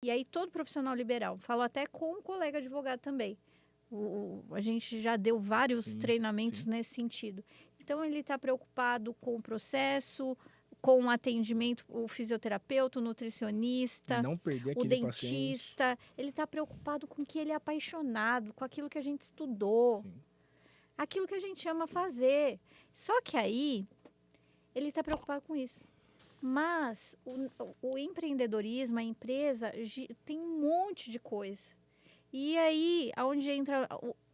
E aí todo profissional liberal, falo até com um colega advogado também. A gente já deu vários treinamentos nesse sentido. Então ele está preocupado com o processo, com o atendimento, o fisioterapeuta, o nutricionista, Não perder o aquele dentista. paciente. Ele está preocupado com o que ele é apaixonado, com aquilo que a gente estudou, Sim. aquilo que a gente ama fazer. Só que aí ele está preocupado com isso. Mas o empreendedorismo, a empresa, tem um monte de coisa. E aí,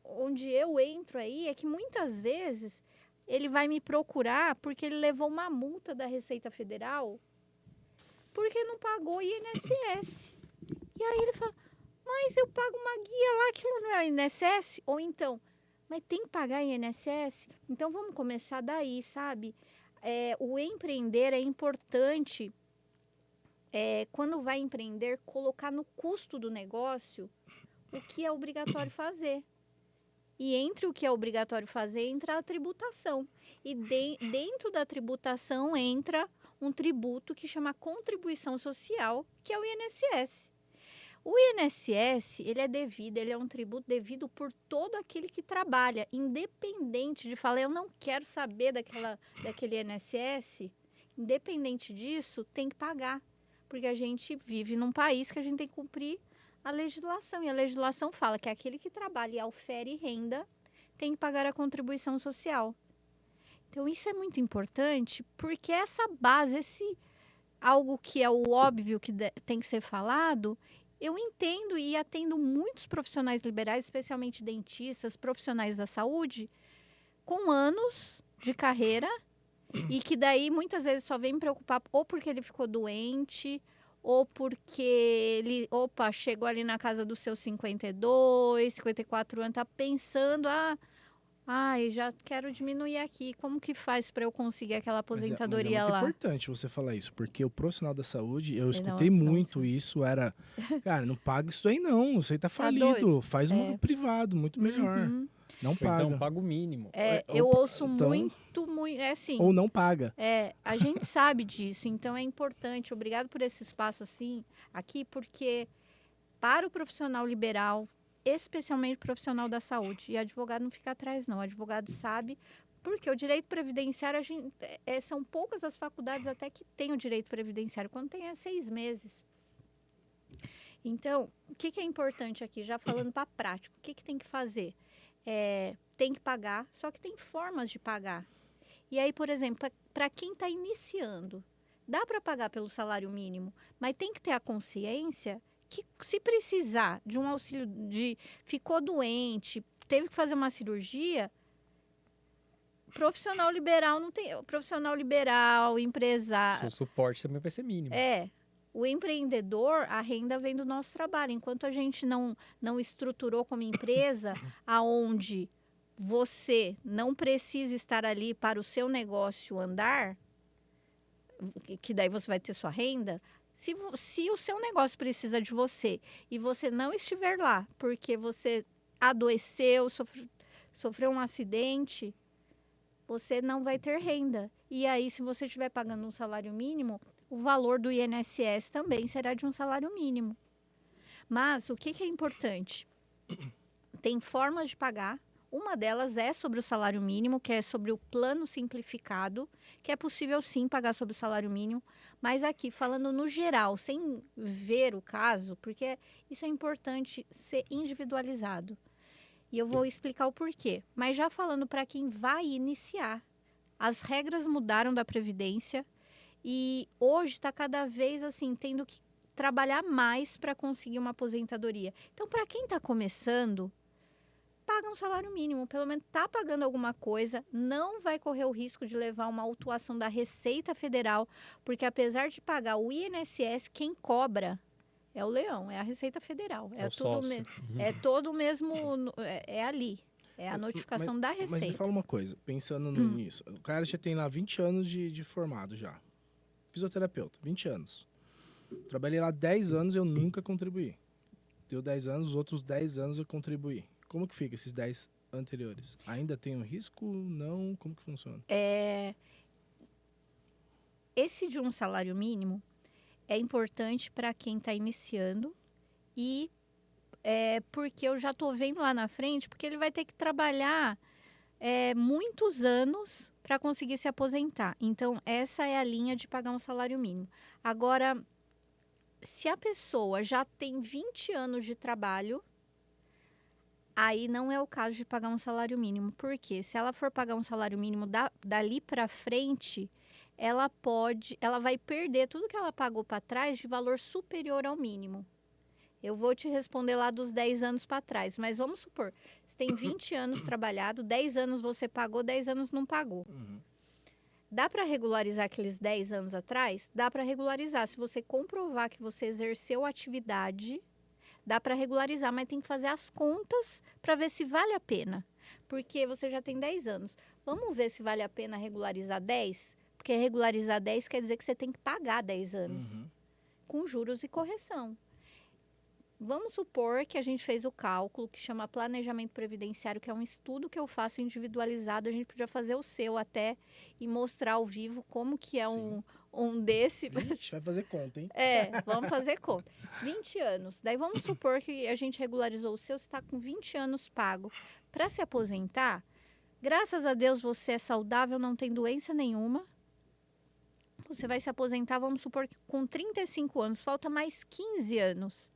onde eu entro aí, é que muitas vezes ele vai me procurar porque ele levou uma multa da Receita Federal porque não pagou INSS. E aí ele fala, mas eu pago uma guia lá, aquilo não é INSS? Ou então, mas tem que pagar INSS? Então vamos começar daí, sabe? O empreender é importante, quando vai empreender, colocar no custo do negócio o que é obrigatório fazer. E entre o que é obrigatório fazer, entra a tributação. E dentro da tributação entra um tributo que chama contribuição social, que é o INSS. O INSS, ele é um tributo devido por todo aquele que trabalha, independente de falar, eu não quero saber daquele INSS, independente disso, tem que pagar. Porque a gente vive num país que a gente tem que cumprir a legislação. E a legislação fala que aquele que trabalha e ofere renda tem que pagar a contribuição social. Então, isso é muito importante, porque essa base, algo que é o óbvio que tem que ser falado, eu entendo e atendo muitos profissionais liberais, especialmente dentistas, profissionais da saúde, com anos de carreira e que daí muitas vezes só vem me preocupar ou porque ele ficou doente ou porque ele, chegou ali na casa dos seus 52, 54 anos, tá pensando, já quero diminuir aqui. Como que faz para eu conseguir aquela Mas é aposentadoria muito lá? importante você falar isso, porque o profissional da saúde, eu Ele escutei muito isso, cara, não paga isso aí não, você tá falido, doido? faz um privado, muito melhor. Não Ou paga. então paga o mínimo. Eu ouço então, muito, assim... Ou não paga. A gente sabe disso, então é importante. Obrigado por esse espaço aqui, porque para o profissional liberal, especialmente o profissional da saúde, e advogado não fica atrás não, o advogado sabe, porque o direito previdenciário, são poucas as faculdades até que tem o direito previdenciário, quando tem 6 meses. Então, o que é importante aqui, já falando para a prática, o que tem que fazer? Tem que pagar, só que tem formas de pagar. E aí, por exemplo, para quem está iniciando, dá para pagar pelo salário mínimo, mas tem que ter a consciência que se precisar de um auxílio, ficou doente, teve que fazer uma cirurgia, profissional liberal não tem, profissional liberal, empresário. Seu suporte também vai ser mínimo. O empreendedor, a renda vem do nosso trabalho. Enquanto a gente não estruturou como empresa, aonde você não precisa estar ali para o seu negócio andar, que daí você vai ter sua renda. Se o seu negócio precisa de você e você não estiver lá porque você adoeceu, sofreu um acidente, você não vai ter renda. E aí, se você estiver pagando um salário mínimo, o valor do INSS também será de um salário mínimo. Mas o que é importante? Tem formas de pagar. Uma delas é sobre o salário mínimo, que é sobre o plano simplificado, que é possível sim pagar sobre o salário mínimo, mas aqui falando no geral, sem ver o caso, porque isso é importante ser individualizado. E eu vou explicar o porquê. Mas já falando para quem vai iniciar, as regras mudaram da Previdência e hoje está cada vez assim, tendo que trabalhar mais para conseguir uma aposentadoria. Então, para quem está começando, paga um salário mínimo, pelo menos está pagando alguma coisa, não vai correr o risco de levar uma autuação da Receita Federal, porque apesar de pagar o INSS, quem cobra é o leão, é a Receita Federal. É o sócio. É todo o mesmo, é ali, é a notificação da Receita. Mas me fala uma coisa, pensando nisso, o cara já tem lá 20 anos de formado já, fisioterapeuta, 20 anos. Trabalhei lá 10 anos e eu nunca contribuí. Deu 10 anos, os outros 10 anos eu contribuí. Como que fica esses 10 anteriores? Ainda tem um risco? Não? Como que funciona? Esse de um salário mínimo, é importante para quem está iniciando e porque eu já estou vendo lá na frente, porque ele vai ter que trabalhar muitos anos para conseguir se aposentar. Então, essa é a linha de pagar um salário mínimo. Agora, se a pessoa já tem 20 anos de trabalho, aí não é o caso de pagar um salário mínimo. Porque se ela for pagar um salário mínimo dali para frente, ela vai perder tudo que ela pagou para trás de valor superior ao mínimo. Eu vou te responder lá dos 10 anos para trás, mas vamos supor, você tem 20 anos trabalhado, 10 anos você pagou, 10 anos não pagou. Uhum. Dá para regularizar aqueles 10 anos atrás? Dá para regularizar. Se você comprovar que você exerceu a atividade, dá para regularizar, mas tem que fazer as contas para ver se vale a pena. Porque você já tem 10 anos. Vamos ver se vale a pena regularizar 10? Porque regularizar 10 quer dizer que você tem que pagar 10 anos, com juros e correção. Vamos supor que a gente fez o cálculo que chama planejamento previdenciário, que é um estudo que eu faço individualizado. A gente podia fazer o seu até e mostrar ao vivo como que é um desse. A gente vai fazer conta, hein? Vamos fazer conta. 20 anos. Daí vamos supor que a gente regularizou o seu, você está com 20 anos pago. Para se aposentar, graças a Deus você é saudável, não tem doença nenhuma. Você vai se aposentar, vamos supor que com 35 anos, falta mais 15 anos.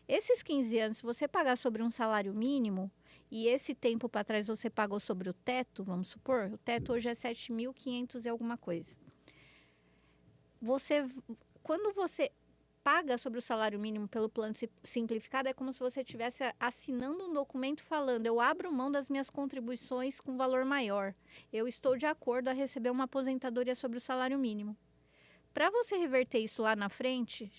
Esses 15 anos, se você pagar sobre um salário mínimo, e esse tempo para trás você pagou sobre o teto, vamos supor, o teto hoje é 7.500 e alguma coisa. Quando você paga sobre o salário mínimo pelo plano simplificado, é como se você estivesse assinando um documento falando: eu abro mão das minhas contribuições com valor maior. Eu estou de acordo a receber uma aposentadoria sobre o salário mínimo. Para você reverter isso lá na frente,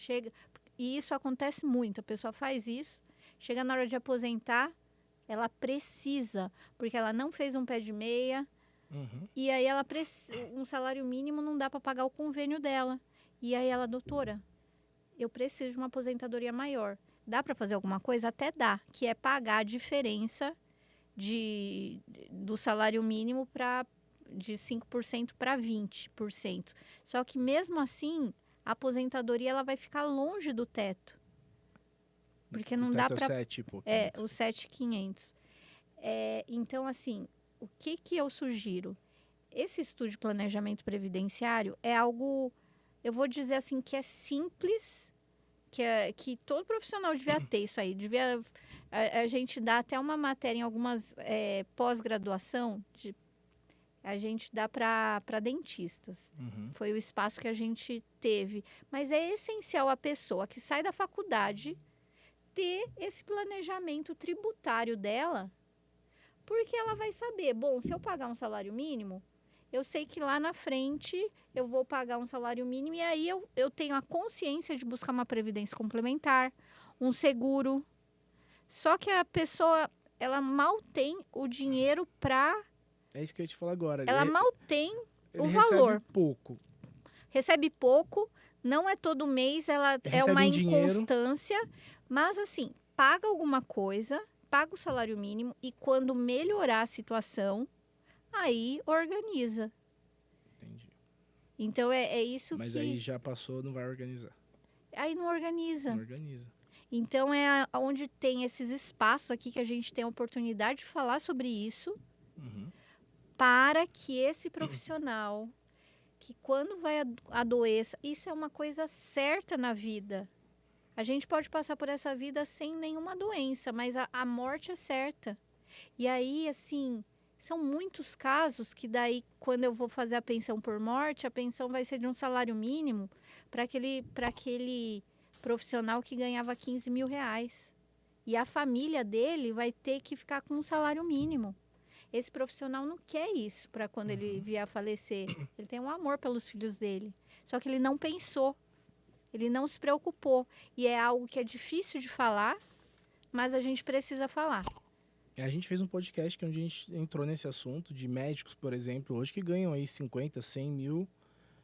e isso acontece muito, a pessoa faz isso, chega na hora de aposentar, ela precisa, porque ela não fez um pé de meia, e aí um salário mínimo não dá para pagar o convênio dela. E aí ela, doutora, eu preciso de uma aposentadoria maior. Dá para fazer alguma coisa? Até dá, que é pagar a diferença do salário mínimo de 5% para 20%. Só que mesmo assim, a aposentadoria ela vai ficar longe do teto. Porque não dá para... o 7.500. Então, assim, o que eu sugiro? Esse estudo de planejamento previdenciário é algo, eu vou dizer assim, que é simples, que todo profissional devia ter isso aí. A gente dá até uma matéria em algumas pós-graduação, a gente dá para dentistas. Foi o espaço que a gente teve. Mas é essencial a pessoa que sai da faculdade ter esse planejamento tributário dela, porque ela vai saber, bom, se eu pagar um salário mínimo, eu sei que lá na frente eu vou pagar um salário mínimo e aí eu tenho a consciência de buscar uma previdência complementar, um seguro. Só que a pessoa, ela mal tem o dinheiro para... É isso que eu ia te falar agora. Ela mal tem o Recebe valor. pouco. Recebe pouco, não é todo mês, ela é uma inconstância. Mas assim, paga alguma coisa, paga o salário mínimo e quando melhorar a situação, aí organiza. Entendi. Então é isso Mas aí já passou, não vai organizar. Aí não organiza. Não organiza. Então é onde tem esses espaços aqui que a gente tem a oportunidade de falar sobre isso. Para que esse profissional, que quando vai adoecer, isso é uma coisa certa na vida. A gente pode passar por essa vida sem nenhuma doença, mas a morte é certa. E aí, assim, são muitos casos que daí, quando eu vou fazer a pensão por morte, a pensão vai ser de um salário mínimo para aquele profissional que ganhava 15 mil reais. E a família dele vai ter que ficar com um salário mínimo. Esse profissional não quer isso para quando ele vier a falecer. Ele tem um amor pelos filhos dele. Só que ele não pensou. Ele não se preocupou. E é algo que é difícil de falar, mas a gente precisa falar. A gente fez um podcast onde a gente entrou nesse assunto de médicos, por exemplo, hoje que ganham aí 50, 100 mil,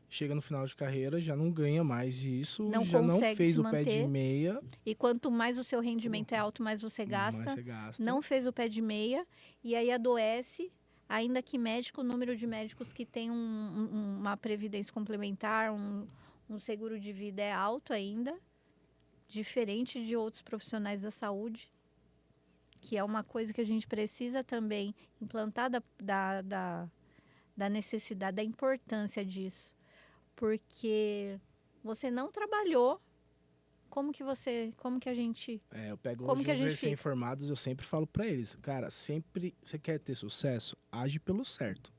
chega no final de carreira, já não ganha mais isso, já não fez o pé de meia. E quanto mais o seu rendimento é alto, mais você gasta. Mais você gasta. Não fez o pé de meia e aí adoece, ainda que o número de médicos que tem uma previdência complementar, Um seguro de vida é alto ainda, diferente de outros profissionais da saúde, que é uma coisa que a gente precisa também implantar da necessidade, da importância disso. Porque você não trabalhou, como que a gente... Eu pego Como que a hoje os gente fica? recém-formados, eu sempre falo pra eles, cara, sempre você quer ter sucesso, age pelo certo.